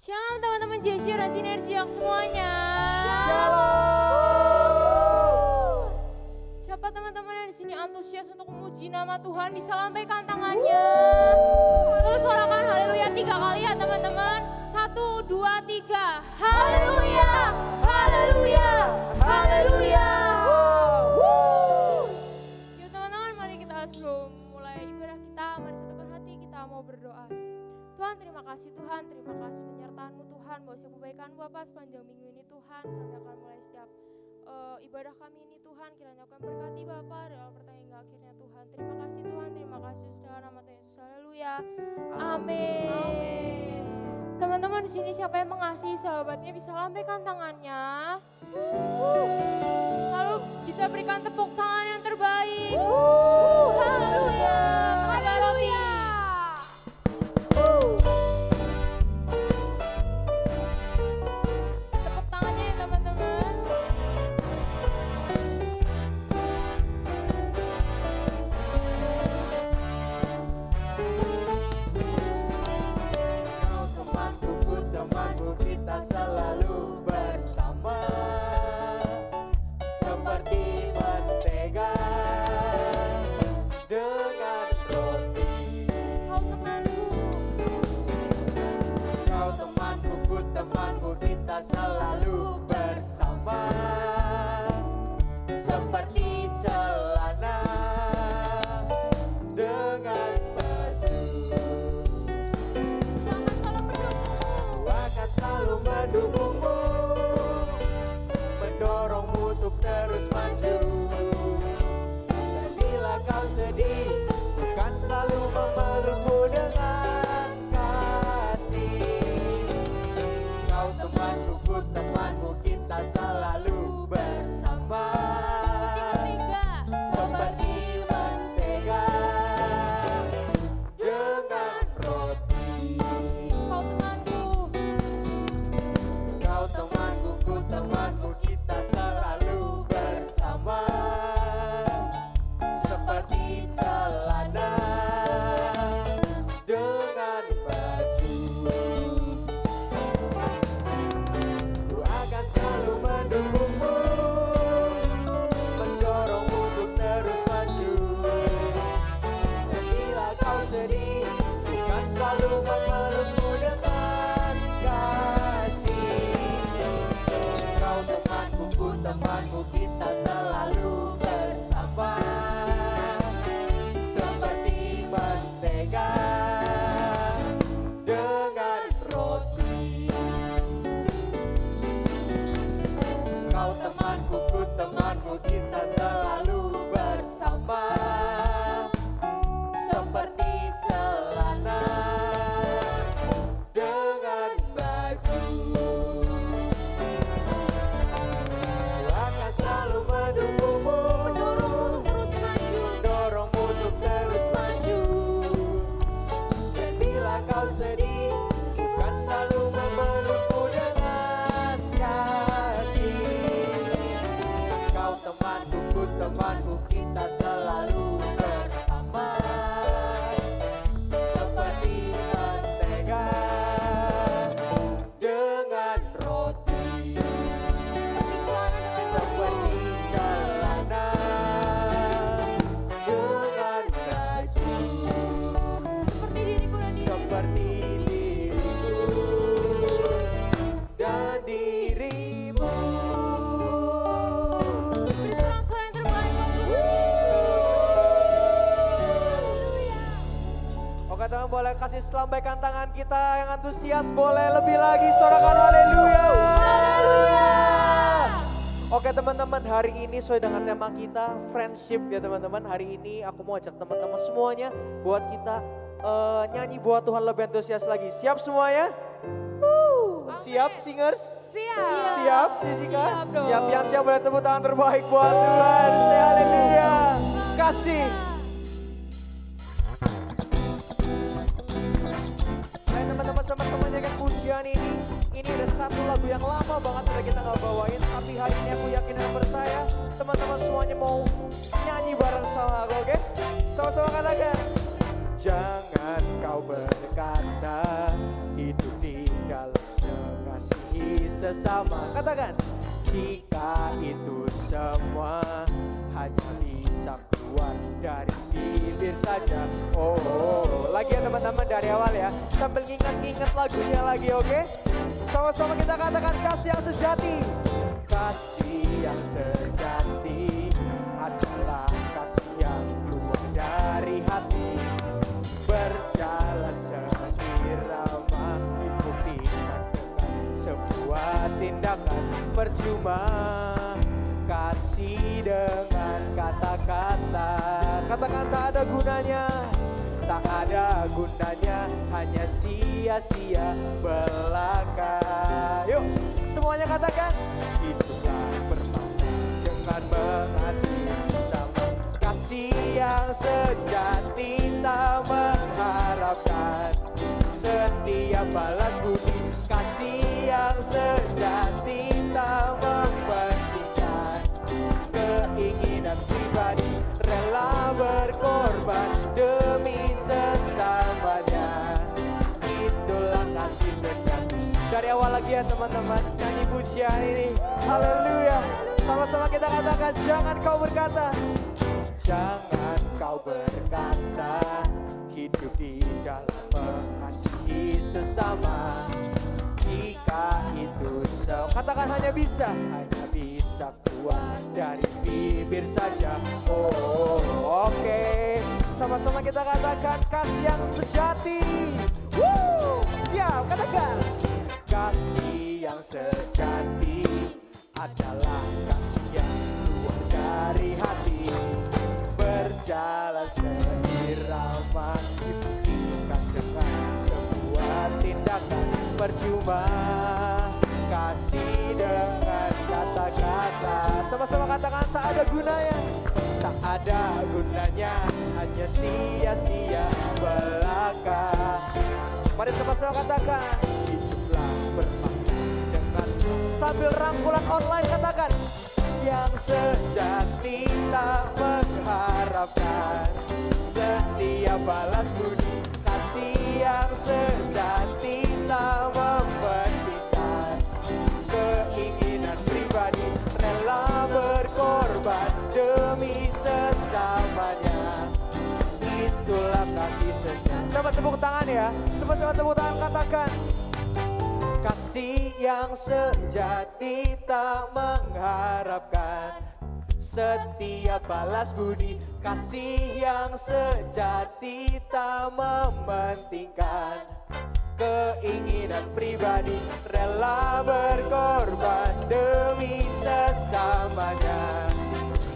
Shalom teman-teman JC dan Sinergiak semuanya. Shalom. Siapa teman-teman yang di sini antusias untuk memuji nama Tuhan, bisa lambaikan tangannya. Terus suarakan haleluya 3 kali ya teman-teman. 1, 2, 3. Haleluya, haleluya, haleluya. Yuk teman-teman, mari kita sebelum mulai ibadah kita, mari satukan hati kita mau berdoa. Tuhan, terima kasih Tuhan, terima kasih penyertaan-Mu Tuhan, bahwa setiap kebaikan Bapa sepanjang minggu ini Tuhan, sampai akan mulai setiap ibadah kami ini Tuhan, kiranya Kau berkati Bapa dari awal pertama hingga akhirnya Tuhan. Terima kasih Tuhan, terima kasih sudah nama Tuhan Yesus, haleluya, amin. Teman-teman di sini siapa yang mengasihi sahabatnya bisa lambaikan tangannya, lalu bisa berikan tepuk tangan yang terbaik, haleluya, ada roti. Tepuk tangannya ya teman-teman. Kau temanku, ku temanmu, kita selalu bersama. Seperti mentega dengan roti. Kau temanku, Kau temanku, ku temanmu, kita selalu bersama. Seperti celana dengan baju. akan selalu mendukungmu. Aku akan selalu mendukungmu, mendorongmu untuk terus maju. Dan bila kau sedih, bukan selalu memelukmu dengan kasih. Kau temanku, ku temanmu, kita selalu bersama. Seperti mentega dengan roti. Kau temanku, Kau temanku, ku temanmu, kita selalu bersama. Seperti celana dengan baju. Ku akan selalu mendukungmu, mendorongmu untuk terus maju. Dan bila kau sedih, bukan selalu memelukmu dengan kasih. Kau temanku, ku temanmu, kita selalu bersama. Seperti mentega dengan roti. Kau temanku, ku temanmu, kita selalu bersama. Seperti celana dengan baju. Ku akan selalu mendukungmu, mendorongmu untuk terus maju. mendorongmu untuk terus maju. Dan bila kau sedih, bukan selalu memelukmu dengan kasih. Kau temanku, ku temanmu, kita selalu bersama. Seperti mentega dengan roti. Seperti celana dengan baju. Seperti diriku dan dirimu. Seperti diriku dan dirimu. Beri sorak-sorai yang terbaik untuk Tuhan Yesus. Haleluya. Oke teman, boleh kasih lambaikan tangan kita yang antusias, boleh lebih lagi sorakan haleluya. Oke teman-teman, hari ini sesuai dengan tema kita friendship ya teman-teman. Hari ini aku mau ajak teman-teman semuanya buat kita nyanyi buat Tuhan lebih antusias lagi. Siap semuanya? Siap singers? Siap. Siap Jessica? Siap dong. Siap, yang siap boleh tepuk tangan terbaik buat Tuhan. Say haleluya. Kasih. Ayo teman-teman sama-sama nyanyikan pujian ini. Ini udah satu lagu yang lama banget udah kita gak bawain. Tapi hari ini aku yakin dan percaya teman-teman semuanya mau nyanyi bareng sama aku, oke? Sama-sama katakan. Jangan kau berkata hidup di dalam sesama. Katakan, jika itu semua hanya bisa keluar dari bibir saja. Lagi ya teman-teman dari awal ya, sambil nginget-nginget lagunya lagi, oke? Sama-sama kita katakan kasih yang sejati. Kasih yang sejati adalah kasih yang keluar dari hati, berjalan seirama, dibuktikan dengan sebuah tindakan. Percuma kasih dengan kata-kata, kata-kata ada gunanya, tak ada gunanya, hanya sia-sia belaka. Yuk semuanya katakan, itulah bermakna dengan mengasihi sesama. Kasih yang sejati tak mengharapkan setiap balas budi. Kasih yang sejati tak mementingkan keinginan pribadi, rela berkorban demi sesamanya. Itulah kasih sejati. Dari awal lagi ya teman-teman, nyanyi pujian ini. Haleluya. Sama-sama kita katakan, jangan kau berkata, jangan kau berkata, hidup di dalam mengasihi sesama. Jika itu katakan hanya bisa keluar dari bibir saja. Oke. Sama-sama kita katakan kasih yang sejati. Siap, katakan. Kasih yang sejati adalah kasih yang keluar dari hati, berjalan seirama, dibuktikan dengan sebuah tindakan. Percuma kasih dengan kata-kata. Sama-sama katakan, tak ada gunanya, tak ada gunanya, hanya sia-sia belaka. Mari sama-sama katakan, hiduplah bermakna dengan. Sambil rangkulan online katakan, yang sejati tak mengharapkan setiap balas budi. Kasih yang sejati tak mementingkan keinginan pribadi, rela berkorban demi sesamanya. Itulah kasih sejati. Sama tepuk tangan ya, sama-sama tepuk tangan katakan, kasih yang sejati tak mengharapkan setiap balas budi. Kasih yang sejati tak mementingkan keinginan pribadi, rela berkorban demi sesamanya.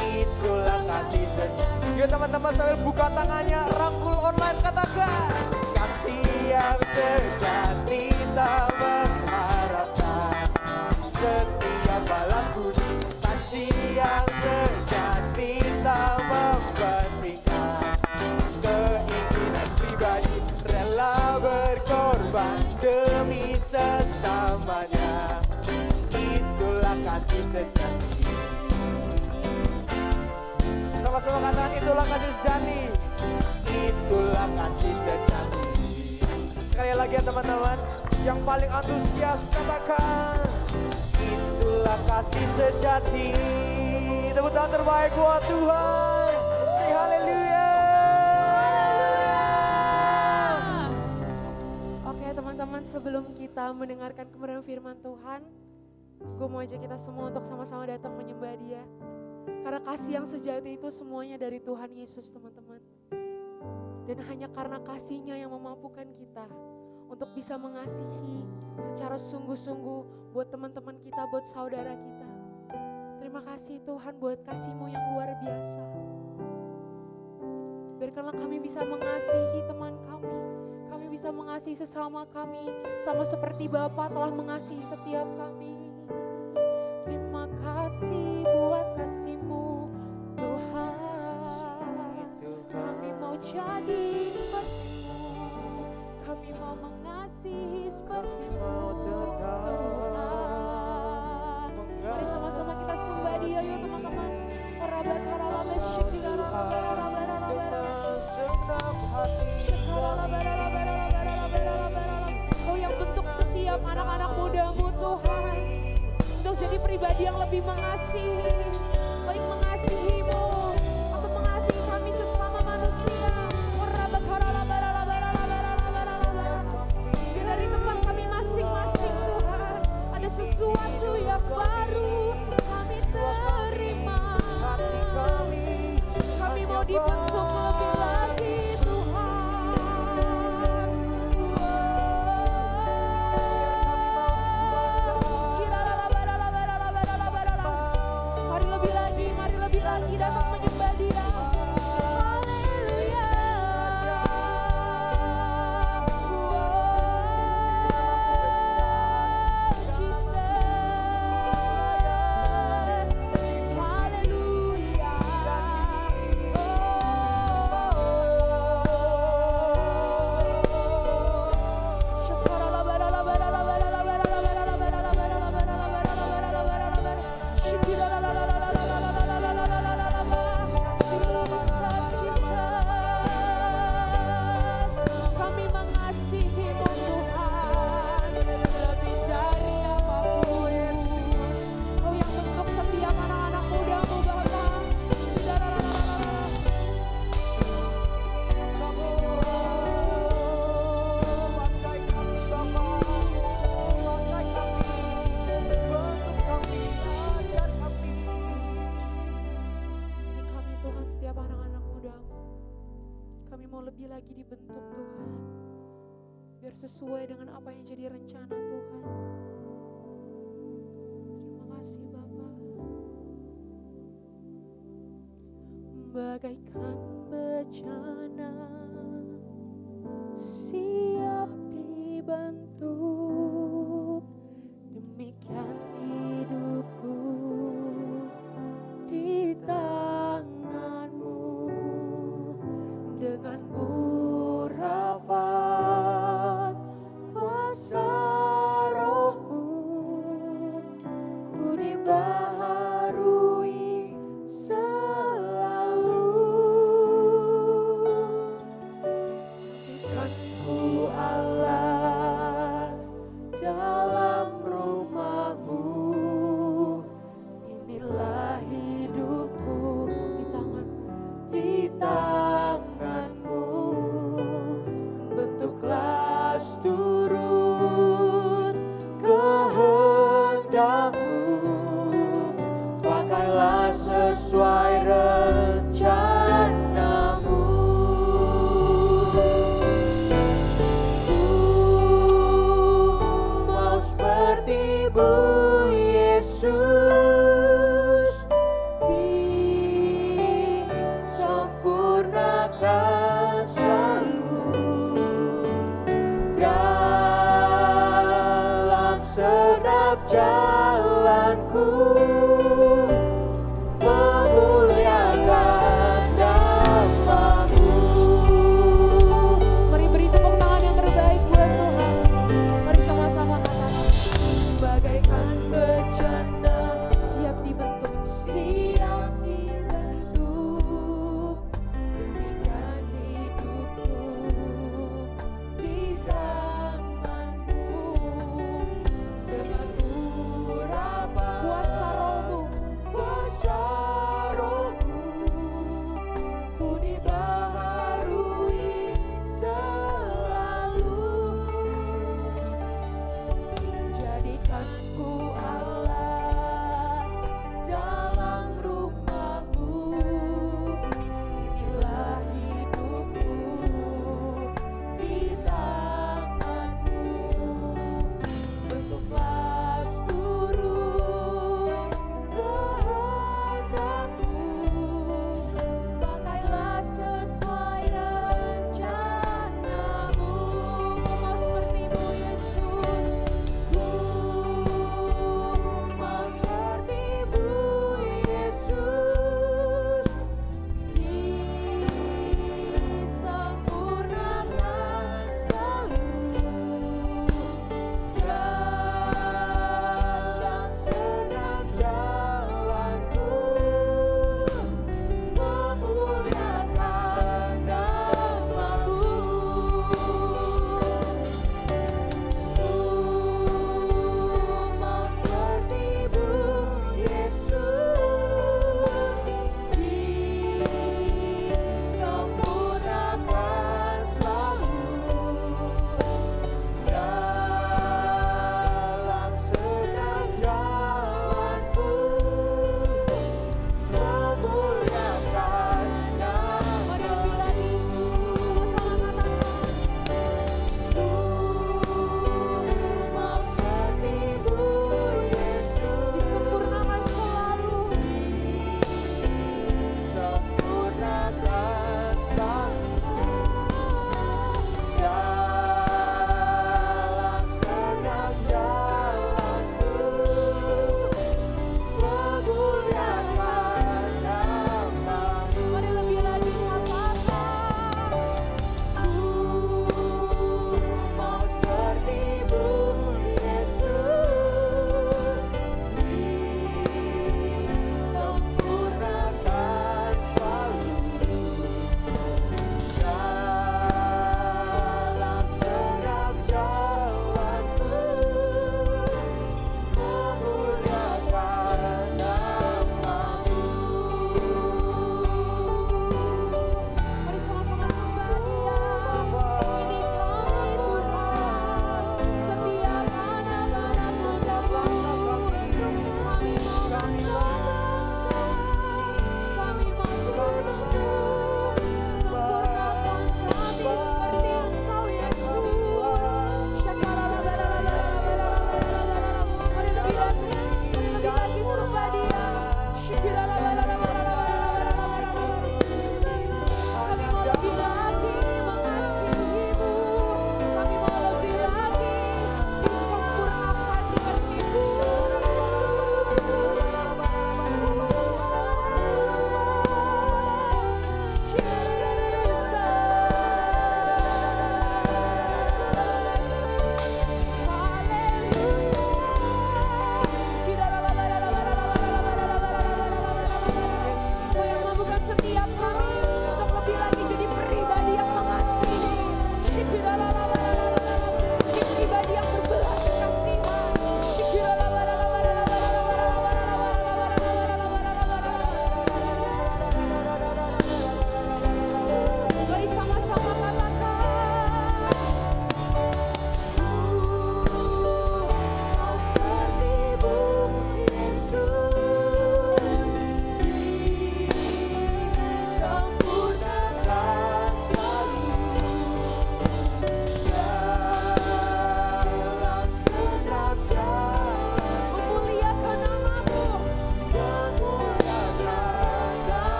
Itulah kasih sejati. Yuk teman-teman sambil buka tangannya, rangkul online katakan, kasih yang sejati tak mengharapkan setiap balas budi. Kasih yang sejati tak mementingkan keinginan pribadi, rela berkorban demi sesamanya. Itulah kasih sejati. Sama-sama katakan, itulah kasih sejati. Itulah kasih sejati. Sekali lagi ya teman-teman, yang paling antusias katakan, itulah kasih sejati. Tepuk tangan terbaik buat Tuhan. Say haleluya. Oke teman-teman, sebelum kita mendengarkan kebenaran firman Tuhan, gue mau ajak kita semua untuk sama-sama datang menyembah Dia. Karena kasih yang sejati itu semuanya dari Tuhan Yesus teman-teman. Dan hanya karena kasih-Nya yang memampukan kita untuk bisa mengasihi secara sungguh-sungguh buat teman-teman kita, buat saudara kita. Terima kasih Tuhan buat kasih-Mu yang luar biasa. Biarkanlah kami bisa mengasihi teman kami bisa mengasihi sesama kami, sama seperti Bapa telah mengasihi setiap kami. Terima kasih buat kasih-Mu Tuhan. Kami mau jadi seperti-Mu, kami mau mengasihi seperti-Mu Tuhan. Mari sama-sama kita sembah Dia yuk teman-teman. Kau yang bentuk setiap anak-anak muda-Mu Tuhan. pribadi yang lebih mengasihi, baik mengasihi-Mu atau mengasihi kami sesama manusia. Biar dari tempat kami masing-masing Tuhan, ada sesuatu yang baru kami terima. Kami mau dibentuk lebih lagi Tuhan. Mari lebih lagi datang menyembah Dia. Haleluya. Kami mengasihi-Mu Tuhan, lebih dari apapun Yesus. Kau yang bentuk setiap anak-anak muda-Mu Bapa. Ini kami Tuhan, setiap anak-anak muda-Mu, kami mau lebih lagi dibentuk Tuhan, biar sesuai dengan apa yang jadi rencana Tuhan. Terima kasih Bapa. Bagaikan bejana siap dibentuk, demikian hidupku di tangan-Mu. Dengan urapan kuasa Roh-Mu, ku dibaharui selalu. Jadikanku Allah dalam rumah-Mu. Inilah hidupku di tangan-Mu. Bentuklah turut kehendak-Mu. Pakailah sesuai rencana-Mu. Mau seperti-Mu Yesus, disempurnakan selalu dalam segenap jalanku, memuliakan nama-Mu. Mari beri tepuk tangan yang terbaik buat Tuhan. Mari sama-sama katakan, bagaikan bejana siap dibentuk, siap dibentuk, demikian hidupku di tangan-Mu. Dengan urapan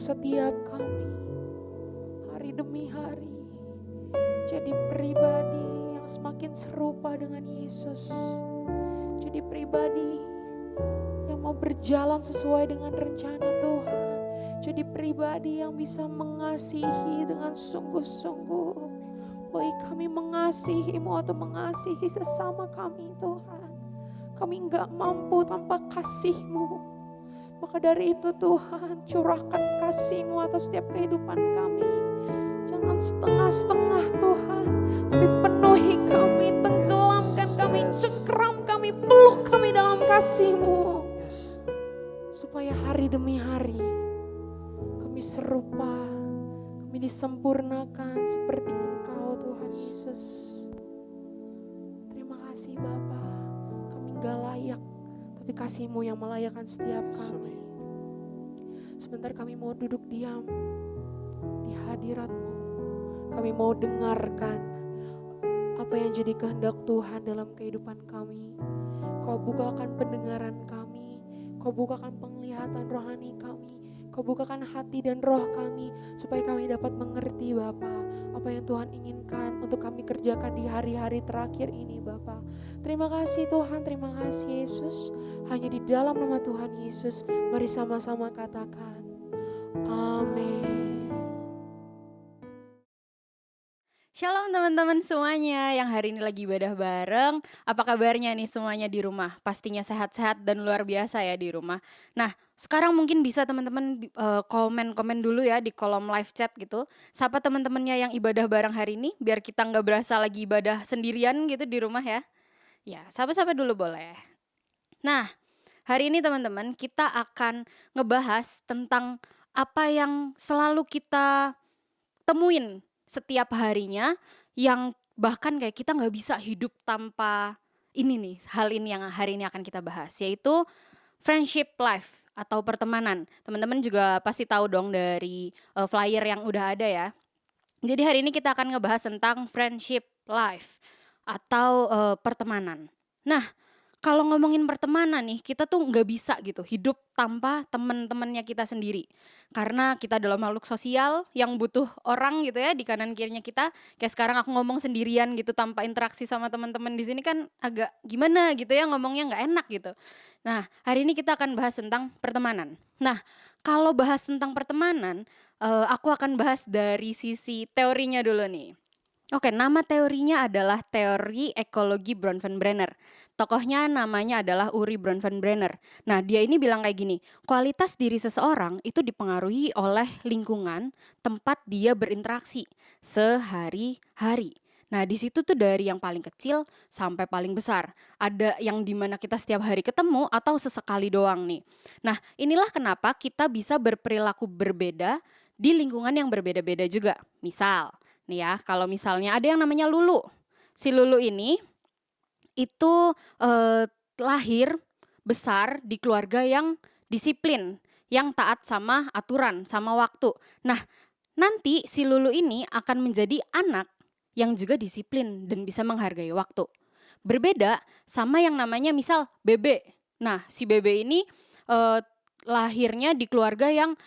setiap kami hari demi hari jadi pribadi yang semakin serupa dengan Yesus. Jadi pribadi yang mau berjalan sesuai dengan rencana Tuhan. Jadi pribadi yang bisa mengasihi dengan sungguh-sungguh. Baik kami mengasihi-Mu atau mengasihi sesama kami Tuhan. Kami enggak mampu tanpa kasih-Mu. Maka dari itu Tuhan, curahkan kasih-Mu atas setiap kehidupan kami. Jangan setengah-setengah Tuhan, tapi penuhi kami, tenggelamkan kami, cengkeram kami, peluk kami dalam kasih-Mu. Supaya hari demi hari kami serupa, kami disempurnakan seperti Engkau Tuhan Yesus. Terima kasih Bapa, kami gak layak, tapi kasih-Mu yang melayakkan setiap kami. Sebentar kami mau duduk diam di hadirat-Mu. Kami mau dengarkan apa yang jadi kehendak Tuhan dalam kehidupan kami. Kau bukakan pendengaran kami, Kau bukakan penglihatan rohani kami, Kau bukakan hati dan roh kami, supaya kami dapat mengerti Bapa, apa yang Tuhan inginkan untuk kami kerjakan di hari-hari terakhir ini Bapa. Terima kasih Tuhan, terima kasih Yesus. Hanya di dalam nama Tuhan Yesus, mari sama-sama katakan, amin. Shalom teman-teman semuanya yang hari ini lagi ibadah bareng. Apa kabarnya nih semuanya di rumah? Pastinya sehat-sehat dan luar biasa ya di rumah. Nah, sekarang mungkin bisa teman-teman komen-komen dulu ya di kolom live chat gitu. Siapa teman-temannya yang ibadah bareng hari ini biar kita nggak berasa lagi ibadah sendirian gitu di rumah ya. Ya, sapa-sapa dulu boleh. Nah, hari ini teman-teman kita akan ngebahas tentang apa yang selalu kita temuin setiap harinya, yang bahkan kayak kita nggak bisa hidup tanpa ini nih, hal ini yang hari ini akan kita bahas, yaitu friendship life atau pertemanan. Teman-teman juga pasti tahu dong dari flyer yang udah ada ya. Jadi hari ini kita akan ngebahas tentang friendship life atau pertemanan. Nah, kalau ngomongin pertemanan nih, kita tuh nggak bisa gitu hidup tanpa teman-temannya kita sendiri. Karena kita adalah makhluk sosial yang butuh orang gitu ya di kanan kirinya kita. Kayak sekarang aku ngomong sendirian gitu tanpa interaksi sama teman-teman di sini kan agak gimana gitu ya, ngomongnya nggak enak gitu. Nah, hari ini kita akan bahas tentang pertemanan. Nah, kalau bahas tentang pertemanan, aku akan bahas dari sisi teorinya dulu nih. Oke, nama teorinya adalah teori ekologi Bronfenbrenner. Tokohnya namanya adalah Uri Bronfenbrenner. Nah, dia ini bilang kayak gini, kualitas diri seseorang itu dipengaruhi oleh lingkungan tempat dia berinteraksi sehari-hari. Nah, di situ tuh dari yang paling kecil sampai paling besar. Ada yang dimana kita setiap hari ketemu atau sesekali doang nih. Nah, inilah kenapa kita bisa berperilaku berbeda di lingkungan yang berbeda-beda juga. Misal, nih ya, kalau misalnya ada yang namanya Lulu. Si Lulu ini itu lahir besar di keluarga yang disiplin, yang taat sama aturan, sama waktu. Nah, nanti si Lulu ini akan menjadi anak yang juga disiplin dan bisa menghargai waktu. Berbeda sama yang namanya misal Bebe. Nah, si Bebe ini lahirnya di keluarga yang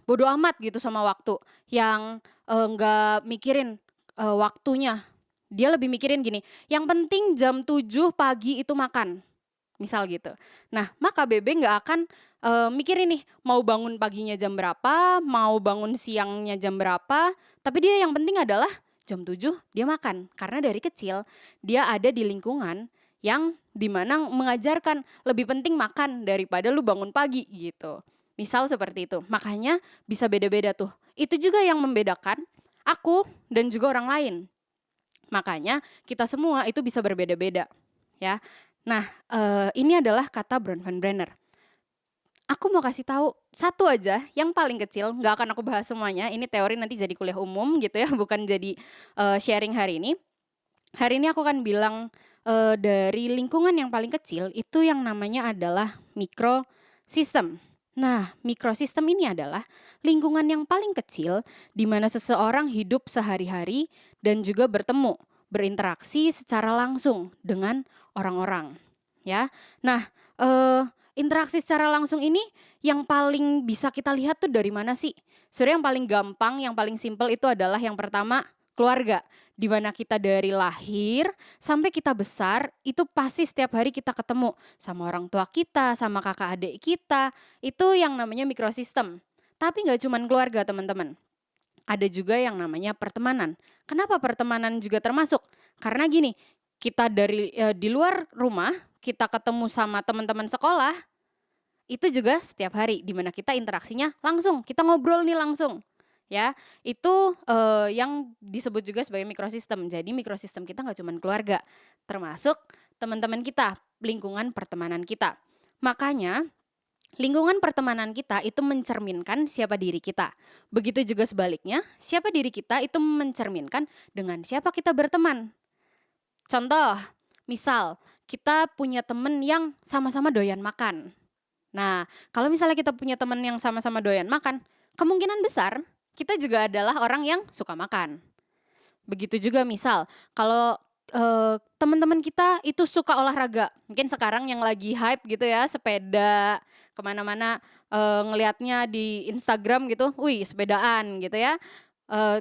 bodo amat gitu sama waktu, yang nggak mikirin waktunya. Dia lebih mikirin gini, yang penting jam 7 pagi itu makan, misal gitu. Nah, maka Bebe nggak akan mikirin nih, mau bangun paginya jam berapa, mau bangun siangnya jam berapa, tapi dia yang penting adalah jam 7 dia makan. Karena dari kecil dia ada di lingkungan yang dimana mengajarkan lebih penting makan daripada lu bangun pagi gitu. Misal seperti itu, makanya bisa beda-beda tuh. Itu juga yang membedakan aku dan juga orang lain. Makanya kita semua itu bisa berbeda-beda ya. Nah, ini adalah kata Bronfenbrenner. Aku mau kasih tahu satu aja yang paling kecil, nggak akan aku bahas semuanya. Ini teori nanti jadi kuliah umum gitu ya, bukan jadi sharing hari ini. Hari ini aku akan bilang dari lingkungan yang paling kecil itu yang namanya adalah mikrosistem. Nah, mikrosistem ini adalah lingkungan yang paling kecil di mana seseorang hidup sehari-hari dan juga bertemu, berinteraksi secara langsung dengan orang-orang. Ya, nah interaksi secara langsung ini yang paling bisa kita lihat tuh dari mana sih? Sebenarnya yang paling gampang, yang paling simpel itu adalah yang pertama keluarga. Di mana kita dari lahir sampai kita besar itu pasti setiap hari kita ketemu sama orang tua kita, sama kakak adik kita. Itu yang namanya mikrosistem. Tapi nggak cuma keluarga teman-teman. Ada juga yang namanya pertemanan. Kenapa pertemanan juga termasuk? Karena gini, kita dari di luar rumah, kita ketemu sama teman-teman sekolah, itu juga setiap hari di mana kita interaksinya langsung, kita ngobrol nih langsung. Ya, itu yang disebut juga sebagai mikrosistem. Jadi mikrosistem kita nggak cuma keluarga, termasuk teman-teman kita, lingkungan pertemanan kita. Makanya lingkungan pertemanan kita itu mencerminkan siapa diri kita. Begitu juga sebaliknya, siapa diri kita itu mencerminkan dengan siapa kita berteman. Contoh, misal kita punya temen yang sama-sama doyan makan. Nah, kalau misalnya kita punya temen yang sama-sama doyan makan, kemungkinan besar kita juga adalah orang yang suka makan. Begitu juga misal, kalau teman-teman kita itu suka olahraga. Mungkin sekarang yang lagi hype gitu ya, sepeda, kemana-mana ngelihatnya di Instagram gitu, wih sepedaan gitu ya.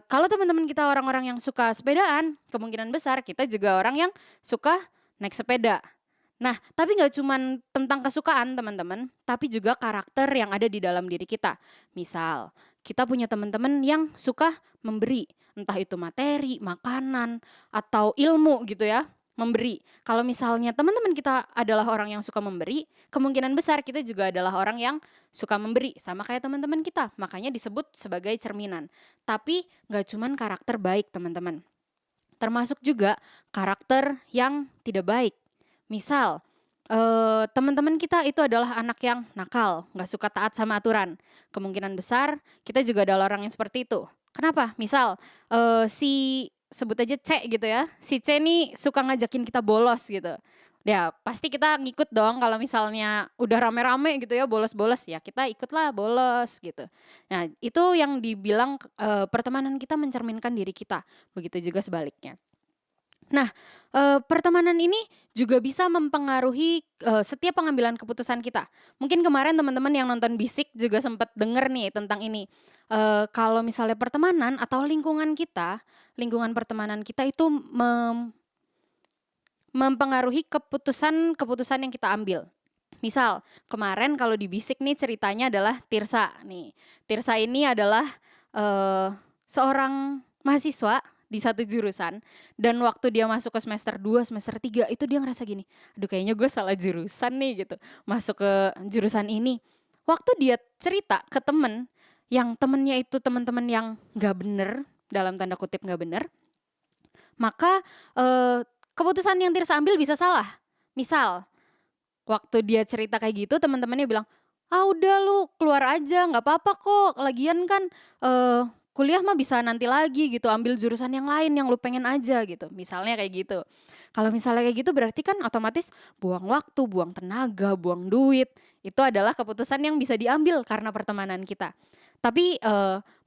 Kalau teman-teman kita orang-orang yang suka sepedaan, kemungkinan besar kita juga orang yang suka naik sepeda. Nah, tapi nggak cuma tentang kesukaan teman-teman, tapi juga karakter yang ada di dalam diri kita. Misal, kita punya teman-teman yang suka memberi, entah itu materi, makanan, atau ilmu gitu ya, memberi. Kalau misalnya teman-teman kita adalah orang yang suka memberi, kemungkinan besar kita juga adalah orang yang suka memberi, sama kayak teman-teman kita. Makanya disebut sebagai cerminan. Tapi nggak cuma karakter baik teman-teman, termasuk juga karakter yang tidak baik. Misal, teman-teman kita itu adalah anak yang nakal, nggak suka taat sama aturan. Kemungkinan besar kita juga adalah orang yang seperti itu. Kenapa? Misal, sebut aja C gitu ya. Si C nih suka ngajakin kita bolos gitu. Ya pasti kita ngikut dong kalau misalnya udah rame-rame gitu ya bolos-bolos, ya kita ikutlah bolos gitu. Nah itu yang dibilang pertemanan kita mencerminkan diri kita. Begitu juga sebaliknya. Nah, pertemanan ini juga bisa mempengaruhi setiap pengambilan keputusan kita. Mungkin kemarin teman-teman yang nonton Bisik juga sempat denger nih tentang ini. Kalau misalnya pertemanan atau lingkungan kita, lingkungan pertemanan kita itu mempengaruhi keputusan yang kita ambil. Misal, kemarin kalau di Bisik nih ceritanya adalah Tirsa nih. Tirsa ini adalah seorang mahasiswa di satu jurusan, dan waktu dia masuk ke semester 2, semester 3 itu dia ngerasa gini, aduh kayaknya gue salah jurusan nih gitu, masuk ke jurusan ini. Waktu dia cerita ke temen, yang temennya itu teman-teman yang gak bener, dalam tanda kutip gak bener, maka keputusan yang Tirsa ambil bisa salah. Misal, waktu dia cerita kayak gitu teman-temannya bilang, udah lu keluar aja gak apa-apa kok, lagian kan kuliah mah bisa nanti lagi gitu, ambil jurusan yang lain yang lu pengen aja gitu. Misalnya kayak gitu. Kalau misalnya kayak gitu berarti kan otomatis buang waktu, buang tenaga, buang duit. Itu adalah keputusan yang bisa diambil karena pertemanan kita. Tapi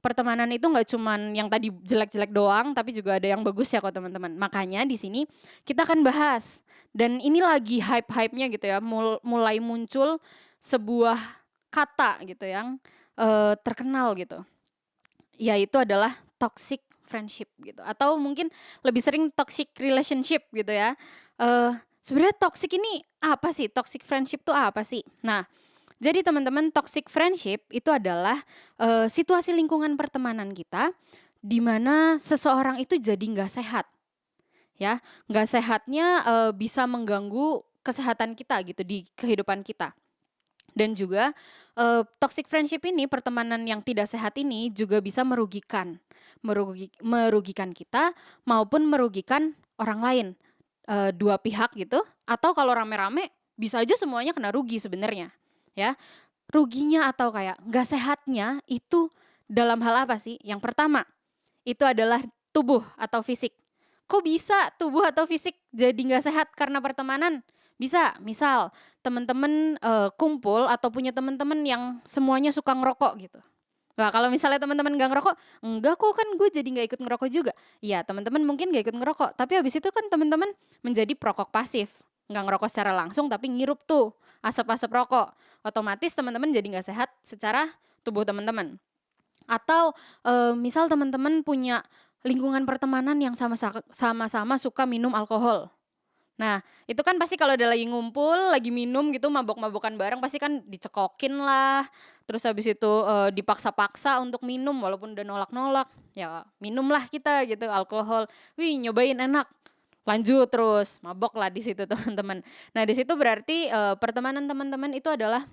pertemanan itu nggak cuman yang tadi jelek-jelek doang, tapi juga ada yang bagus ya kok teman-teman. Makanya di sini kita akan bahas. Dan ini lagi hype-hypenya gitu ya, mulai muncul sebuah kata gitu yang terkenal gitu. Yaitu adalah toxic friendship gitu, atau mungkin lebih sering toxic relationship gitu ya. Sebenarnya toxic ini apa sih? Toxic friendship itu apa sih? Nah, jadi teman-teman, toxic friendship itu adalah situasi lingkungan pertemanan kita di mana seseorang itu jadi nggak sehat, ya. Nggak sehatnya bisa mengganggu kesehatan kita gitu di kehidupan kita. Dan juga toxic friendship ini, pertemanan yang tidak sehat ini juga bisa merugikan kita maupun merugikan orang lain, dua pihak gitu. Atau kalau rame-rame bisa aja semuanya kena rugi sebenarnya, ya. Ruginya atau kayak nggak sehatnya itu dalam hal apa sih? Yang pertama itu adalah tubuh atau fisik. Kok bisa tubuh atau fisik jadi nggak sehat karena pertemanan? Bisa, misal teman-teman kumpul atau punya teman-teman yang semuanya suka ngerokok gitu. Nah kalau misalnya teman-teman gak ngerokok, enggak kok kan gue jadi gak ikut ngerokok juga. Iya teman-teman mungkin gak ikut ngerokok, tapi habis itu kan teman-teman menjadi perokok pasif. nggak ngerokok secara langsung tapi ngirup tuh asap-asap rokok. Otomatis teman-teman jadi nggak sehat secara tubuh teman-teman. Atau misal teman-teman punya lingkungan pertemanan yang sama-sama suka minum alkohol. Nah, itu kan pasti kalau udah lagi ngumpul, lagi minum gitu, mabok-mabokan bareng pasti kan dicekokin lah. Terus habis itu dipaksa-paksa untuk minum walaupun udah nolak-nolak. Ya minum lah kita gitu alkohol. Wih, nyobain enak. Lanjut terus, mabok lah di situ teman-teman. Nah, di situ berarti pertemanan teman-teman itu adalah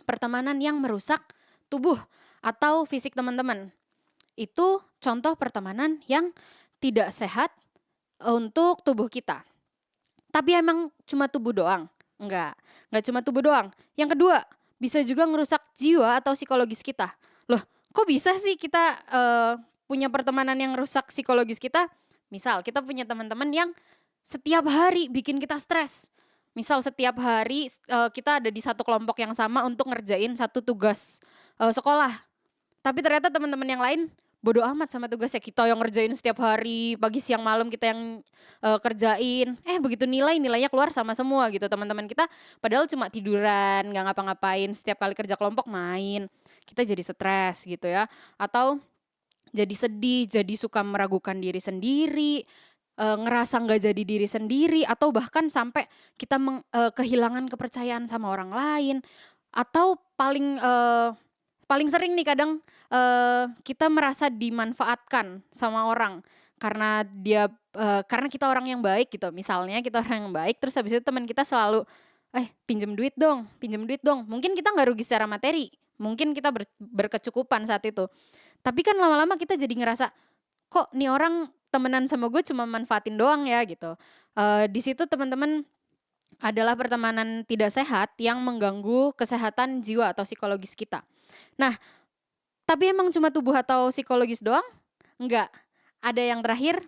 pertemanan yang merusak tubuh atau fisik teman-teman. Itu contoh pertemanan yang tidak sehat untuk tubuh kita. Tapi emang cuma tubuh doang? Enggak cuma tubuh doang. Yang kedua, bisa juga ngerusak jiwa atau psikologis kita. Loh, kok bisa sih kita punya pertemanan yang rusak psikologis kita? Misal kita punya teman-teman yang setiap hari bikin kita stres. Misal setiap hari kita ada di satu kelompok yang sama untuk ngerjain satu tugas sekolah. Tapi ternyata teman-teman yang lain bodo amat sama tugasnya, kita yang ngerjain setiap hari, pagi siang malam kita yang kerjain. Begitu nilainya keluar sama semua gitu teman-teman kita, padahal cuma tiduran, nggak ngapa-ngapain, setiap kali kerja kelompok main. Kita jadi stres gitu ya. Atau jadi sedih, jadi suka meragukan diri sendiri, ngerasa nggak jadi diri sendiri, atau bahkan sampai kita kehilangan kepercayaan sama orang lain. Atau paling sering nih kadang kita merasa dimanfaatkan sama orang karena karena kita orang yang baik gitu. Misalnya kita orang yang baik, terus habis itu teman kita selalu pinjem duit dong. Mungkin kita nggak rugi secara materi, mungkin kita berkecukupan saat itu. Tapi kan lama-lama kita jadi ngerasa kok nih orang temenan sama gue cuma manfaatin doang ya gitu. Di situ teman-teman adalah pertemanan tidak sehat yang mengganggu kesehatan jiwa atau psikologis kita. Nah, tapi emang cuma tubuh atau psikologis doang? Enggak. Ada yang terakhir,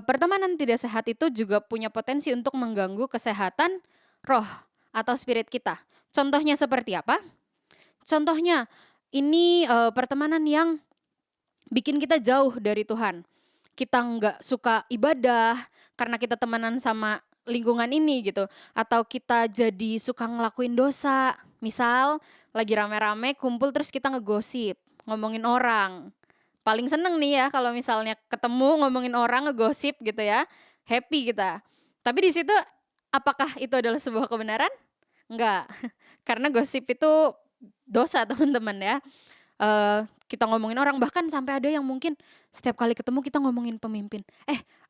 pertemanan tidak sehat itu juga punya potensi untuk mengganggu kesehatan roh atau spirit kita. Contohnya seperti apa? Contohnya, ini pertemanan yang bikin kita jauh dari Tuhan. Kita nggak suka ibadah karena kita temenan sama lingkungan ini gitu. Atau kita jadi suka ngelakuin dosa. Misal lagi rame-rame kumpul terus kita ngegosip, ngomongin orang. Paling seneng nih ya kalau misalnya ketemu ngomongin orang, ngegosip gitu ya. Happy kita. Tapi di situ apakah itu adalah sebuah kebenaran? Enggak. Karena gosip itu dosa teman-teman ya. Kita ngomongin orang, bahkan sampai ada yang mungkin setiap kali ketemu kita ngomongin pemimpin.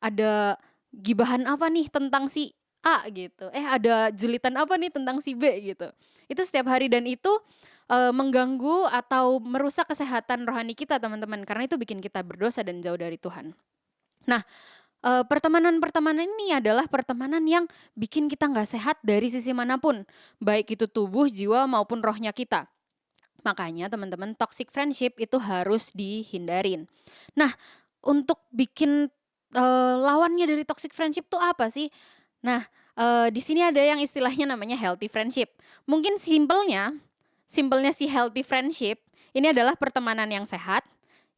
Ada gibahan apa nih tentang si A gitu. Ada julitan apa nih tentang si B gitu. Itu setiap hari dan itu mengganggu atau merusak kesehatan rohani kita teman-teman. Karena itu bikin kita berdosa dan jauh dari Tuhan. Nah, pertemanan-pertemanan ini adalah pertemanan yang bikin kita gak sehat dari sisi manapun. Baik itu tubuh, jiwa maupun rohnya kita. Makanya teman-teman toxic friendship itu harus dihindarin. Nah, untuk bikin lawannya dari toxic friendship tuh apa sih? Nah, di sini ada yang istilahnya namanya healthy friendship. Mungkin simpelnya si healthy friendship ini adalah pertemanan yang sehat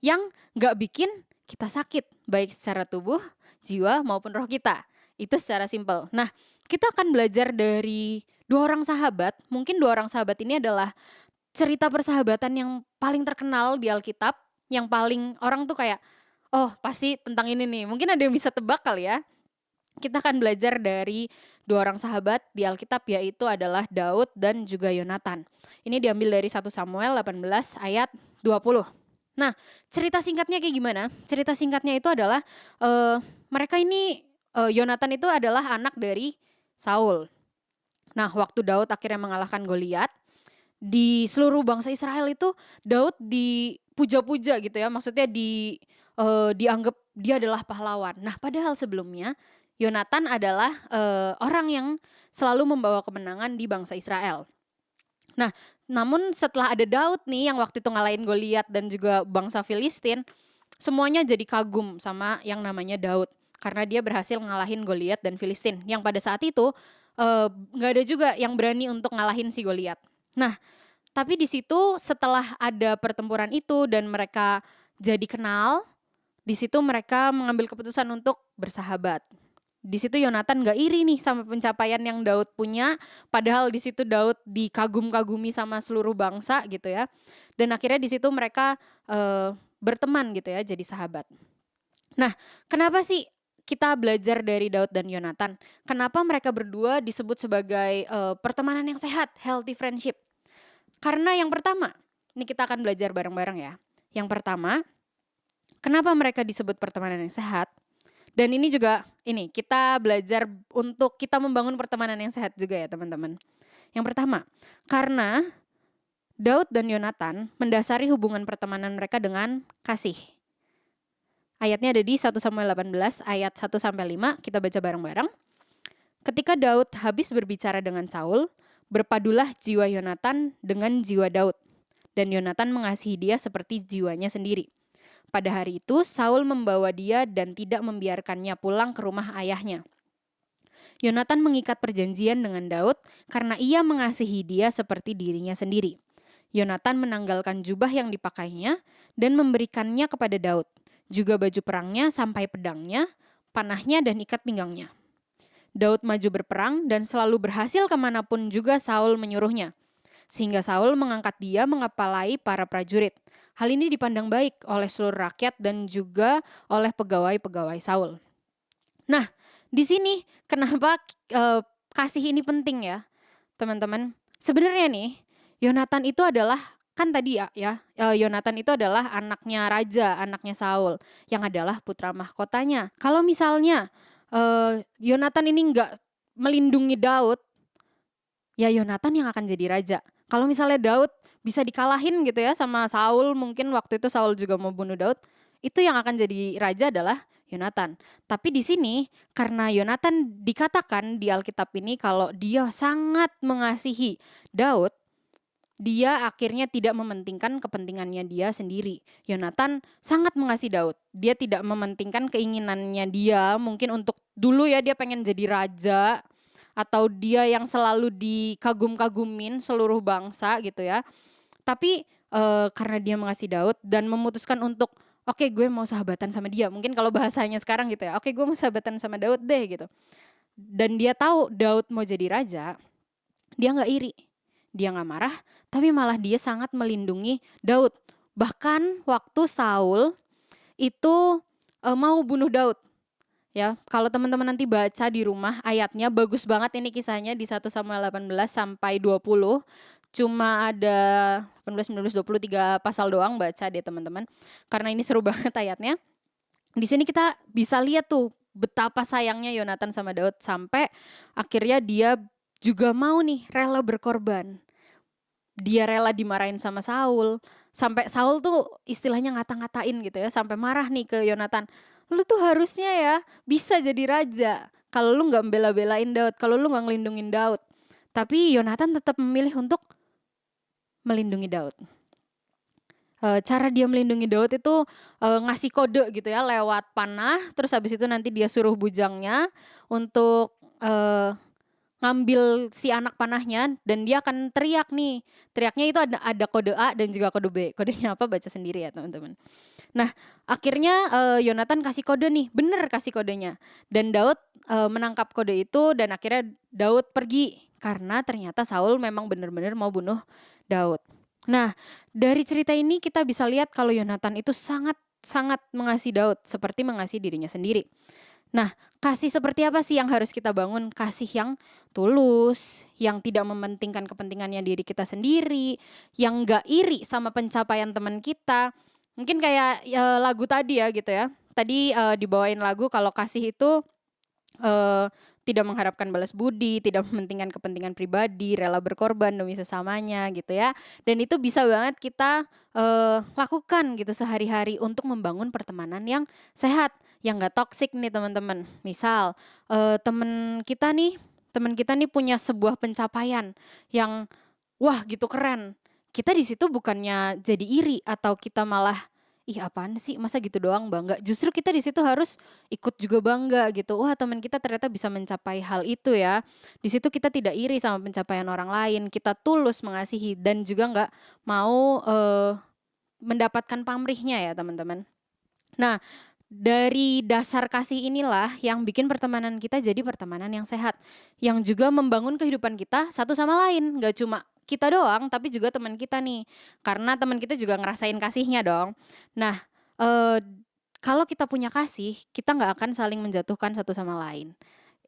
yang gak bikin kita sakit, baik secara tubuh, jiwa maupun roh kita. Itu secara simpel. Nah, kita akan belajar dari 2 orang sahabat. Mungkin 2 orang sahabat ini adalah cerita persahabatan yang paling terkenal di Alkitab, yang paling orang tuh kayak, oh pasti tentang ini nih. Mungkin ada yang bisa tebak kali ya. Kita akan belajar dari 2 orang sahabat di Alkitab, yaitu adalah Daud dan juga Yonatan. Ini diambil dari 1 Samuel 18 ayat 20. Nah, cerita singkatnya kayak gimana? Cerita singkatnya itu adalah mereka ini, Yonatan itu adalah anak dari Saul. Nah, waktu Daud akhirnya mengalahkan Goliat, di seluruh bangsa Israel itu Daud dipuja-puja gitu ya, maksudnya dianggap dia adalah pahlawan. Nah, padahal sebelumnya Yonatan adalah orang yang selalu membawa kemenangan di bangsa Israel. Nah, namun setelah ada Daud nih yang waktu itu ngalahin Goliat dan juga bangsa Filistin, semuanya jadi kagum sama yang namanya Daud karena dia berhasil ngalahin Goliat dan Filistin. Yang pada saat itu nggak ada juga yang berani untuk ngalahin si Goliat. Nah, tapi di situ setelah ada pertempuran itu dan mereka jadi kenal, di situ mereka mengambil keputusan untuk bersahabat. Di situ Yonatan gak iri nih sama pencapaian yang Daud punya, padahal di situ Daud dikagum-kagumi sama seluruh bangsa gitu ya. Dan akhirnya di situ mereka berteman gitu ya, jadi sahabat. Nah, kenapa sih kita belajar dari Daud dan Yonatan? Kenapa mereka berdua disebut sebagai pertemanan yang sehat, healthy friendship? Karena yang pertama, ini kita akan belajar bareng-bareng ya. Yang pertama, kenapa mereka disebut pertemanan yang sehat? Dan ini juga, kita belajar untuk kita membangun pertemanan yang sehat juga ya teman-teman. Yang pertama, karena Daud dan Yonatan mendasari hubungan pertemanan mereka dengan kasih. Ayatnya ada di 1 Samuel 18 ayat 1-5, kita baca bareng-bareng. Ketika Daud habis berbicara dengan Saul, berpadulah jiwa Yonatan dengan jiwa Daud. Dan Yonatan mengasihi dia seperti jiwanya sendiri. Pada hari itu, Saul membawa dia dan tidak membiarkannya pulang ke rumah ayahnya. Yonatan mengikat perjanjian dengan Daud karena ia mengasihi dia seperti dirinya sendiri. Yonatan menanggalkan jubah yang dipakainya dan memberikannya kepada Daud, juga baju perangnya sampai pedangnya, panahnya dan ikat pinggangnya. Daud maju berperang dan selalu berhasil kemanapun juga Saul menyuruhnya. Sehingga Saul mengangkat dia mengepalai para prajurit. Hal ini dipandang baik oleh seluruh rakyat dan juga oleh pegawai-pegawai Saul. Nah, di sini kenapa kasih ini penting ya, teman-teman? Sebenarnya nih, Yonatan itu adalah, kan tadi Yonatan itu adalah anaknya raja, anaknya Saul, yang adalah putra mahkotanya. Kalau misalnya Yonatan ini enggak melindungi Daud, ya Yonatan yang akan jadi raja. Kalau misalnya Daud bisa dikalahin gitu ya sama Saul, mungkin waktu itu Saul juga mau bunuh Daud, itu yang akan jadi raja adalah Yonatan. Tapi di sini karena Yonatan dikatakan di Alkitab ini kalau dia sangat mengasihi Daud, dia akhirnya tidak mementingkan kepentingannya dia sendiri. Yonatan sangat mengasihi Daud. Dia tidak mementingkan keinginannya dia, mungkin untuk dulu ya dia pengen jadi raja, atau dia yang selalu dikagum-kagumin seluruh bangsa gitu ya. Tapi karena dia mengasihi Daud dan memutuskan untuk oke, gue mau sahabatan sama dia. Mungkin kalau bahasanya sekarang gitu ya, oke, gue mau sahabatan sama Daud deh gitu. Dan dia tahu Daud mau jadi raja, dia gak iri, dia gak marah, tapi malah dia sangat melindungi Daud. Bahkan waktu Saul itu mau bunuh Daud. Ya, kalau teman-teman nanti baca di rumah ayatnya bagus banget ini kisahnya di 1 Samuel 18 sampai 20. Cuma ada 18, 19, 23 pasal doang, baca deh teman-teman. Karena ini seru banget ayatnya. Di sini kita bisa lihat tuh betapa sayangnya Yonatan sama Daud sampai akhirnya dia juga mau nih rela berkorban. Dia rela dimarahin sama Saul. Sampai Saul tuh istilahnya ngata-ngatain gitu ya, sampai marah nih ke Yonatan. Lu tuh harusnya ya bisa jadi raja kalau lu gak membela-belain Daud, kalau lu gak ngelindungin Daud. Tapi Yonatan tetap memilih untuk melindungi Daud. Cara dia melindungi Daud itu ngasih kode gitu ya lewat panah, terus habis itu nanti dia suruh bujangnya untuk ngambil si anak panahnya dan dia akan teriak nih. Teriaknya itu ada kode A dan juga kode B. Kodenya apa baca sendiri ya teman-teman. Nah akhirnya Yonatan kasih kode nih, bener kasih kodenya. Dan Daud menangkap kode itu dan akhirnya Daud pergi. Karena ternyata Saul memang benar-benar mau bunuh Daud. Nah dari cerita ini kita bisa lihat kalau Yonatan itu sangat mengasihi Daud seperti mengasihi dirinya sendiri. Nah, kasih seperti apa sih yang harus kita bangun? Kasih yang tulus, yang tidak mementingkan kepentingannya diri kita sendiri, yang gak iri sama pencapaian teman kita. Mungkin kayak lagu tadi ya gitu ya. Tadi dibawain lagu kalau kasih itu tidak mengharapkan balas budi, tidak mementingkan kepentingan pribadi, rela berkorban demi sesamanya gitu ya. Dan itu bisa banget kita lakukan gitu sehari-hari untuk membangun pertemanan yang sehat, yang gak toksik nih teman-teman. Misal teman kita nih punya sebuah pencapaian yang wah gitu keren. Kita di situ bukannya jadi iri atau kita malah ih apaan sih masa gitu doang bangga. Justru kita di situ harus ikut juga bangga gitu. Wah teman kita ternyata bisa mencapai hal itu ya. Di situ kita tidak iri sama pencapaian orang lain. Kita tulus mengasihi dan juga nggak mau mendapatkan pamrihnya ya teman-teman. Nah dari dasar kasih inilah yang bikin pertemanan kita jadi pertemanan yang sehat. Yang juga membangun kehidupan kita satu sama lain. Gak cuma kita doang, tapi juga teman kita nih. Karena teman kita juga ngerasain kasihnya dong. Nah, kalau kita punya kasih, kita gak akan saling menjatuhkan satu sama lain.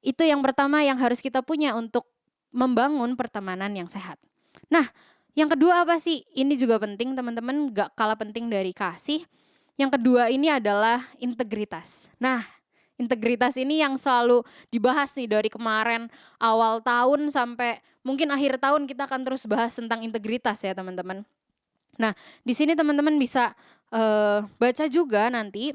Itu yang pertama yang harus kita punya untuk membangun pertemanan yang sehat. Nah, yang kedua apa sih? Ini juga penting teman-teman, gak kalah penting dari kasih. Yang kedua ini adalah integritas. Nah, integritas ini yang selalu dibahas nih dari kemarin awal tahun sampai mungkin akhir tahun kita akan terus bahas tentang integritas ya teman-teman. Nah, di sini teman-teman bisa baca juga nanti.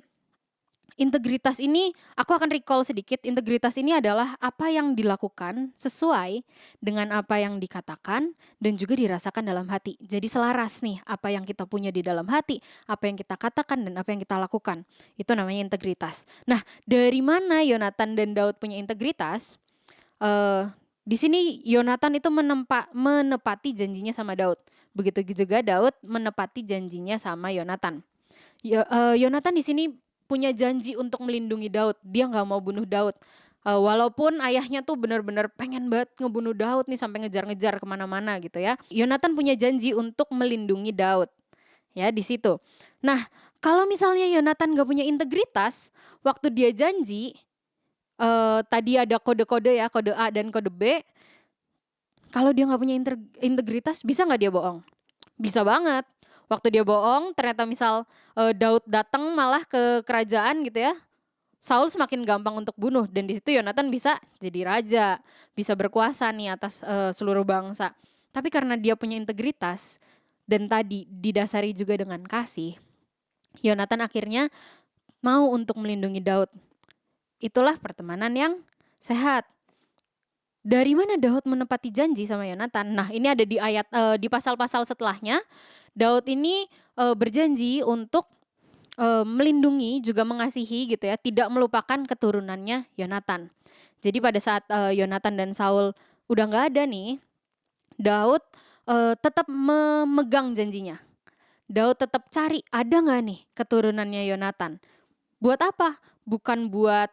Integritas ini, aku akan recall sedikit, integritas ini adalah apa yang dilakukan sesuai dengan apa yang dikatakan dan juga dirasakan dalam hati. Jadi selaras nih apa yang kita punya di dalam hati, apa yang kita katakan dan apa yang kita lakukan. Itu namanya integritas. Nah, dari mana Yonatan dan Daud punya integritas? Di sini Yonatan itu menepati janjinya sama Daud. Begitu juga Daud menepati janjinya sama Yonatan. Yonatan di sini punya janji untuk melindungi Daud. Dia nggak mau bunuh Daud. Walaupun ayahnya tuh benar-benar pengen banget ngebunuh Daud nih sampai ngejar-ngejar kemana-mana gitu ya. Yonatan punya janji untuk melindungi Daud. Ya di situ. Nah kalau misalnya Yonatan nggak punya integritas, waktu dia janji, tadi ada kode-kode ya, kode A dan kode B. Kalau dia nggak punya integritas, bisa nggak dia bohong? Bisa banget. Waktu dia bohong, ternyata misal Daud datang malah ke kerajaan gitu ya, Saul semakin gampang untuk bunuh dan di situ Yonatan bisa jadi raja, bisa berkuasa nih atas seluruh bangsa. Tapi karena dia punya integritas dan tadi didasari juga dengan kasih, Yonatan akhirnya mau untuk melindungi Daud. Itulah pertemanan yang sehat. Dari mana Daud menepati janji sama Yonatan? Nah, ini ada di ayat di pasal-pasal setelahnya. Daud ini berjanji untuk melindungi juga mengasihi gitu ya, tidak melupakan keturunannya Yonatan. Jadi pada saat Yonatan dan Saul udah nggak ada nih, Daud tetap memegang janjinya. Daud tetap cari ada nggak nih keturunannya Yonatan. Buat apa? Bukan buat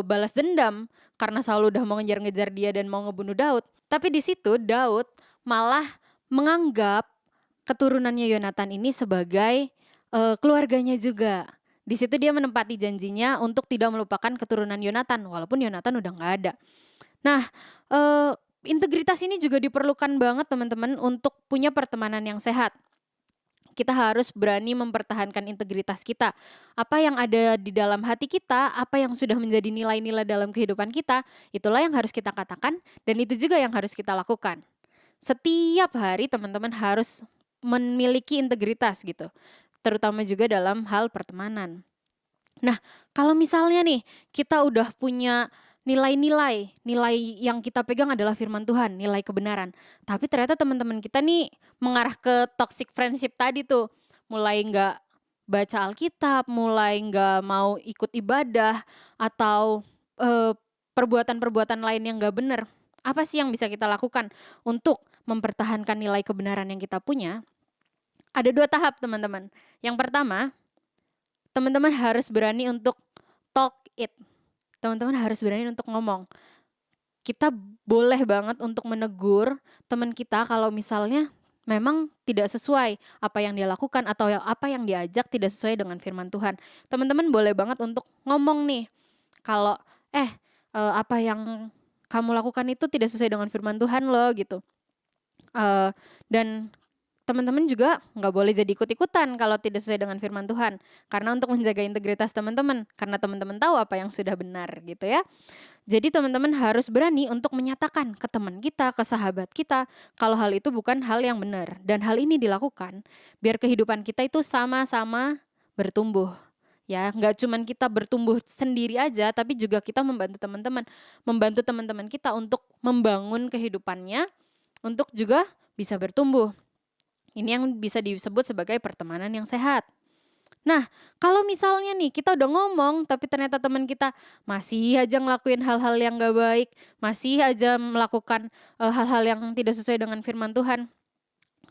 balas dendam karena Saul udah mau ngejar-ngejar dia dan mau ngebunuh Daud. Tapi di situ Daud malah menganggap keturunannya Yonatan ini sebagai keluarganya juga. Di situ dia menempati janjinya untuk tidak melupakan keturunan Yonatan, walaupun Yonatan udah nggak ada. Nah, integritas ini juga diperlukan banget teman-teman untuk punya pertemanan yang sehat. Kita harus berani mempertahankan integritas kita. Apa yang ada di dalam hati kita, apa yang sudah menjadi nilai-nilai dalam kehidupan kita, itulah yang harus kita katakan dan itu juga yang harus kita lakukan. Setiap hari teman-teman harus memiliki integritas gitu, terutama juga dalam hal pertemanan. Nah, kalau misalnya nih kita udah punya nilai yang kita pegang adalah firman Tuhan, nilai kebenaran. Tapi ternyata teman-teman kita nih mengarah ke toxic friendship tadi tuh, mulai nggak baca Alkitab, mulai nggak mau ikut ibadah atau perbuatan-perbuatan lain yang nggak benar. Apa sih yang bisa kita lakukan untuk mempertahankan nilai kebenaran yang kita punya? Ada 2 tahap teman-teman. Yang pertama, teman-teman harus berani untuk talk it. Teman-teman harus berani untuk ngomong. Kita boleh banget untuk menegur teman kita kalau misalnya memang tidak sesuai apa yang dia lakukan atau apa yang diajak tidak sesuai dengan firman Tuhan. Teman-teman boleh banget untuk ngomong nih, kalau apa yang kamu lakukan itu tidak sesuai dengan firman Tuhan loh gitu. Dan teman-teman juga nggak boleh jadi ikut-ikutan kalau tidak sesuai dengan firman Tuhan. Karena untuk menjaga integritas teman-teman, karena teman-teman tahu apa yang sudah benar gitu ya. Jadi teman-teman harus berani untuk menyatakan ke teman kita, ke sahabat kita, kalau hal itu bukan hal yang benar. Dan hal ini dilakukan biar kehidupan kita itu sama-sama bertumbuh. Ya, nggak cuman kita bertumbuh sendiri aja, tapi juga kita membantu teman-teman kita untuk membangun kehidupannya, untuk juga bisa bertumbuh. Ini yang bisa disebut sebagai pertemanan yang sehat. Nah, kalau misalnya nih kita udah ngomong tapi ternyata teman kita masih aja ngelakuin hal-hal yang gak baik, masih aja melakukan hal-hal yang tidak sesuai dengan firman Tuhan.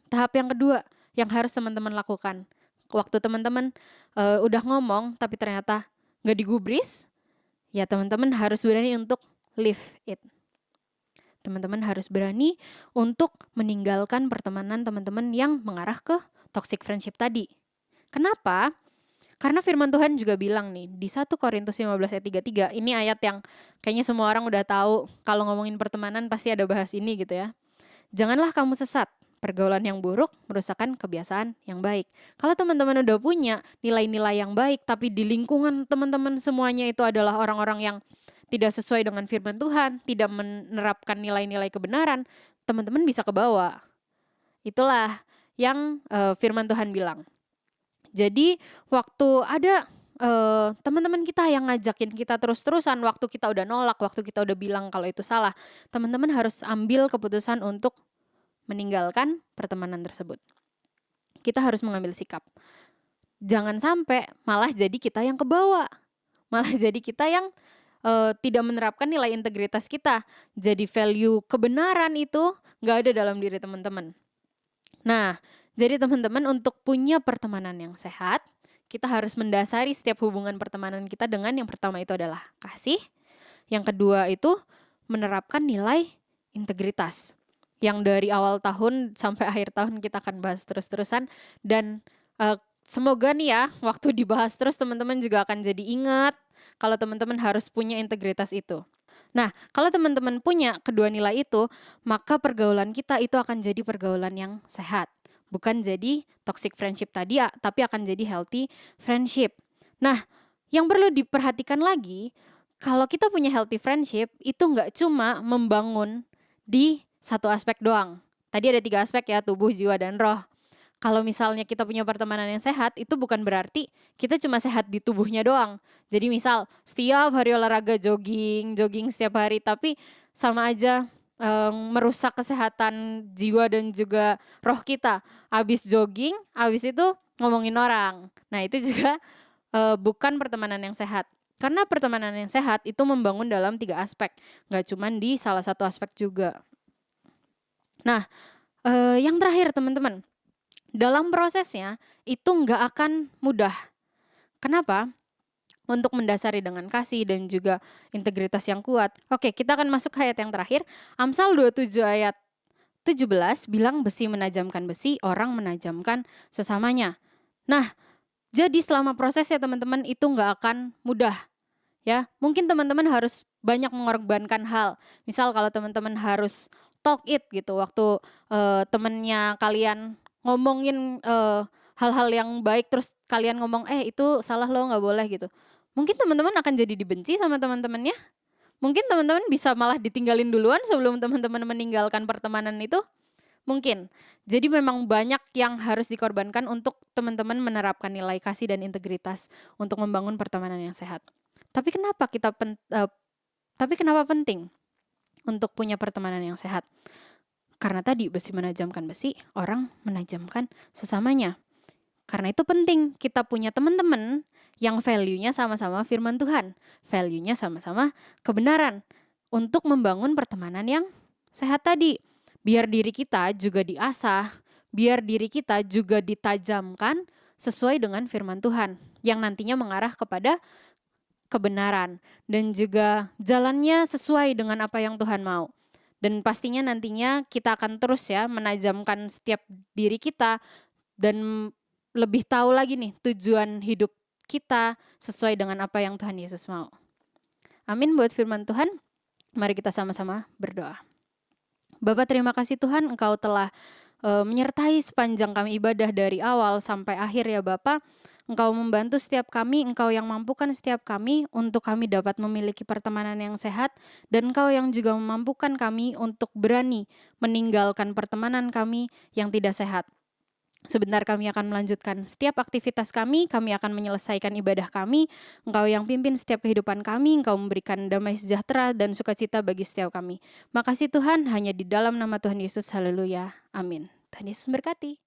Tahap yang kedua yang harus teman-teman lakukan. Waktu teman-teman udah ngomong tapi ternyata nggak digubris, ya teman-teman harus berani untuk leave it. Teman-teman harus berani untuk meninggalkan pertemanan teman-teman yang mengarah ke toxic friendship tadi. Kenapa? Karena firman Tuhan juga bilang nih, di 1 Korintus 15 ayat 33, ini ayat yang kayaknya semua orang udah tahu, kalau ngomongin pertemanan pasti ada bahas ini gitu ya. Janganlah kamu sesat, pergaulan yang buruk merusakkan kebiasaan yang baik. Kalau teman-teman udah punya nilai-nilai yang baik, tapi di lingkungan teman-teman semuanya itu adalah orang-orang yang tidak sesuai dengan firman Tuhan, tidak menerapkan nilai-nilai kebenaran, teman-teman bisa kebawa. Itulah yang firman Tuhan bilang. Jadi waktu ada teman-teman kita yang ngajakin kita terus-terusan, waktu kita udah nolak, waktu kita udah bilang kalau itu salah, teman-teman harus ambil keputusan untuk meninggalkan pertemanan tersebut. Kita harus mengambil sikap. Jangan sampai malah jadi kita yang kebawa. Malah jadi kita yang tidak menerapkan nilai integritas kita. Jadi value kebenaran itu gak ada dalam diri teman-teman. Nah, jadi teman-teman untuk punya pertemanan yang sehat, kita harus mendasari setiap hubungan pertemanan kita dengan yang pertama itu adalah kasih. Yang kedua itu menerapkan nilai integritas. Yang dari awal tahun sampai akhir tahun kita akan bahas terus-terusan. Dan semoga nih ya, waktu dibahas terus teman-teman juga akan jadi ingat kalau teman-teman harus punya integritas itu. Nah, kalau teman-teman punya kedua nilai itu, maka pergaulan kita itu akan jadi pergaulan yang sehat. Bukan jadi toxic friendship tadi, tapi akan jadi healthy friendship. Nah, yang perlu diperhatikan lagi, kalau kita punya healthy friendship, itu nggak cuma membangun di satu aspek doang. Tadi ada 3 aspek ya, tubuh, jiwa, dan roh. Kalau misalnya kita punya pertemanan yang sehat, itu bukan berarti kita cuma sehat di tubuhnya doang. Jadi misal setiap hari olahraga jogging setiap hari, tapi sama aja merusak kesehatan jiwa dan juga roh kita. Abis jogging, abis itu ngomongin orang. Nah itu juga bukan pertemanan yang sehat. Karena pertemanan yang sehat itu membangun dalam 3 aspek. Gak cuma di salah satu aspek juga. Nah yang terakhir teman-teman. Dalam prosesnya itu nggak akan mudah. Kenapa? Untuk mendasari dengan kasih dan juga integritas yang kuat. Oke, kita akan masuk ke ayat yang terakhir. Amsal 27 ayat 17 bilang besi menajamkan besi, orang menajamkan sesamanya. Nah, jadi selama prosesnya teman-teman itu nggak akan mudah. Ya, mungkin teman-teman harus banyak mengorbankan hal. Misal kalau teman-teman harus talk it gitu, waktu temennya kalian ngomongin hal-hal yang baik terus kalian ngomong itu salah lo nggak boleh gitu. Mungkin teman-teman akan jadi dibenci sama teman-temannya. Mungkin teman-teman bisa malah ditinggalin duluan sebelum teman-teman meninggalkan pertemanan itu. Mungkin. Jadi memang banyak yang harus dikorbankan untuk teman-teman menerapkan nilai kasih dan integritas untuk membangun pertemanan yang sehat. Tapi kenapa penting untuk punya pertemanan yang sehat? Karena tadi besi menajamkan besi, orang menajamkan sesamanya. Karena itu penting kita punya teman-teman yang value-nya sama-sama firman Tuhan. Value-nya sama-sama kebenaran. Untuk membangun pertemanan yang sehat tadi. Biar diri kita juga diasah, biar diri kita juga ditajamkan sesuai dengan firman Tuhan. Yang nantinya mengarah kepada kebenaran. Dan juga jalannya sesuai dengan apa yang Tuhan mau. Dan pastinya nantinya kita akan terus ya menajamkan setiap diri kita dan lebih tahu lagi nih tujuan hidup kita sesuai dengan apa yang Tuhan Yesus mau. Amin buat firman Tuhan. Mari kita sama-sama berdoa. Bapak terima kasih Tuhan Engkau telah menyertai sepanjang kami ibadah dari awal sampai akhir ya Bapak. Engkau membantu setiap kami, Engkau yang mampukan setiap kami untuk kami dapat memiliki pertemanan yang sehat dan Engkau yang juga memampukan kami untuk berani meninggalkan pertemanan kami yang tidak sehat. Sebentar kami akan melanjutkan setiap aktivitas kami akan menyelesaikan ibadah kami. Engkau yang pimpin setiap kehidupan kami, Engkau memberikan damai sejahtera dan sukacita bagi setiap kami. Makasih Tuhan, hanya di dalam nama Tuhan Yesus, haleluya, amin. Tuhan Yesus berkati.